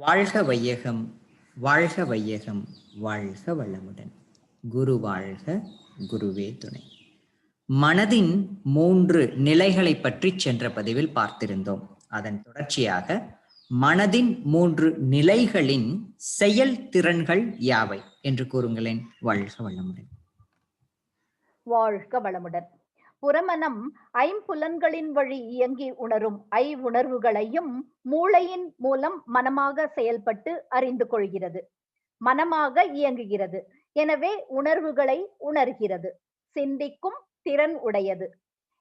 வாழ்க வையகம், வாழ்க வையகம், வாழ்க வளமுடன். குரு வாழ்க, குருவே துணை. மனதின் 3 நிலைகளை பற்றி சென்ற பதிவில் பார்த்திருந்தோம். அதன் தொடர்ச்சியாக மனதின் 3 நிலைகளின் செயல்திறன்கள் யாவை என்று கூறுங்களேன். வாழ்க வளமுடன். வாழ்க வளமுடன். புறமனம் ஐம்புலன்களின் வழி இயங்கி உணரும் உணர்வுகளையும் மூளையின் மூலம் மனமாக செயல்பட்டு அறிந்து கொள்கிறது, மனமாக இயங்குகிறது. எனவே உணர்வுகளை உணர்கிறது, சிந்திக்கும் திறன் உடையது.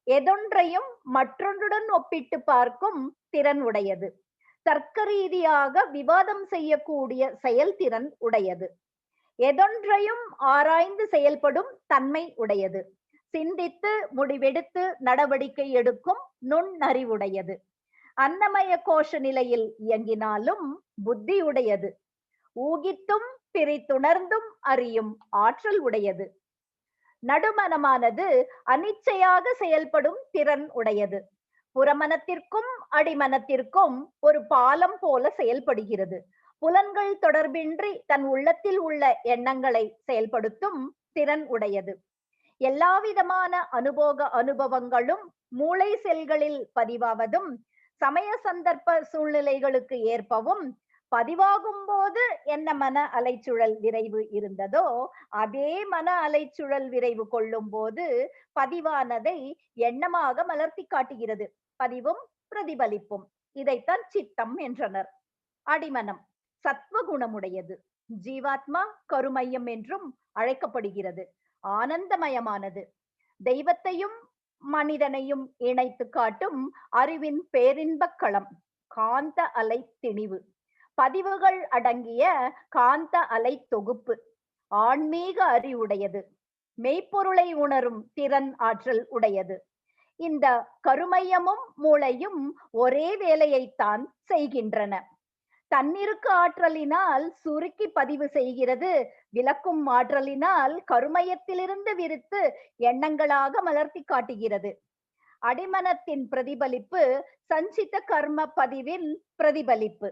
எதொன்றையும் மற்றொன்றுடன் ஒப்பிட்டு பார்க்கும் திறன் உடையது. தர்க்க ரீதியாக விவாதம் செய்யக்கூடிய செயல்திறன் உடையது. எதொன்றையும் ஆராய்ந்து செயல்படும் தன்மை உடையது. சிந்தித்து முடிவெடுத்து நடவடிக்கை எடுக்கும் நுண்ணறிவுடையது. அன்னமய கோஷ நிலையில் இயங்கினாலும் புத்தி உடையது. ஊகித்தும் பிரித்துணர்ந்தும் அறியும் ஆற்றல் உடையது. நடுமனமானது அனிச்சையாக செயல்படும் திறன் உடையது. புறமனத்திற்கும் அடிமனத்திற்கும் ஒரு பாலம் போல செயல்படுகிறது. புலன்கள் தொடர்பின்றி தன் உள்ளத்தில் உள்ள எண்ணங்களை செயல்படுத்தும் திறன் உடையது. எல்லாவிதமான அனுபவங்களும் மூளை செல்களில் பதிவாவதும் சமய சந்தர்ப்ப சூழ்நிலைகளுக்கு ஏற்பவும் பதிவாகும் போது என்ன மன அலைச்சுழல் விரைவு இருந்ததோ அதே மன அலைச்சுழல் விரைவு கொள்ளும் போது பதிவானதை எண்ணமாக மலர்த்தி காட்டுகிறது. பதிவும் பிரதிபலிப்பும். இதைத்தான் சித்தம் என்றனர். அடிமனம் சத்வகுணமுடையது. ஜீவாத்மா கருமையம் என்றும் அழைக்கப்படுகிறது. ஆனந்தமயமானது. தெய்வத்தையும் மனிதனையும் இணைத்து காட்டும் அறிவின் பேரின்பக் களம். காந்த அலை திணிவு. பதிவுகள் அடங்கிய காந்த அலை தொகுப்பு. ஆன்மீக அறிவுடையது. மெய்ப்பொருளை உணரும் திறன் ஆற்றல் உடையது. இந்த கருமையமும் மூளையும் ஒரே வேலையைத்தான் செய்கின்றன. தன்னிருக்கு ஆற்றலினால் சுருக்கி பதிவு செய்கிறது. விளக்கும் ஆற்றலினால் கருமையத்திலிருந்து விரித்து எண்ணங்களாக மலர்த்தி காட்டுகிறது. அடிமனத்தின் பிரதிபலிப்பு சஞ்சித கர்ம பதிவின் பிரதிபலிப்பு.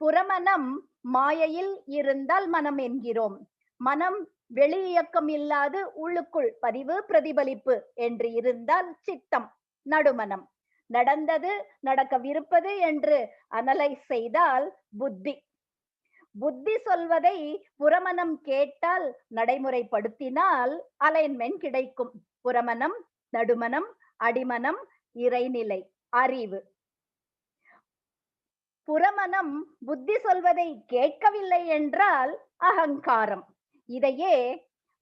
புறமனம் மாயையில் இருந்தால் மனம் என்கிறோம். மனம் வெளி இயக்கம் இல்லாது உள்ளுக்குள் பதிவு பிரதிபலிப்பு என்று இருந்தால் சித்தம், நடுமனம். நடந்தது நடக்கவிருப்பது என்று அனலைஸ் செய்தால் புத்தி. புத்தி சொல்வதை புறமனம் கேட்டால் நடைமுறைப்படுத்தினால் அலைன்மென்ட் கிடைக்கும். புறமனம், நடுமனம், அடிமனம், இறைநிலை, அறிவு. புறமனம் புத்தி சொல்வதை கேட்கவில்லை என்றால் அகங்காரம். இதையே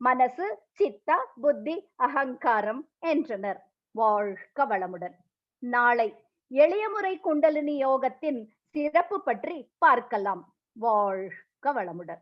மனசு, சித்தா, புத்தி, அகங்காரம் என்றனர். வாழ்க வளமுடன். நாளை எளிய முறை குண்டலினி யோகத்தின் சிறப்பு பற்றி பார்க்கலாம். வாழ்க வளமுடன்.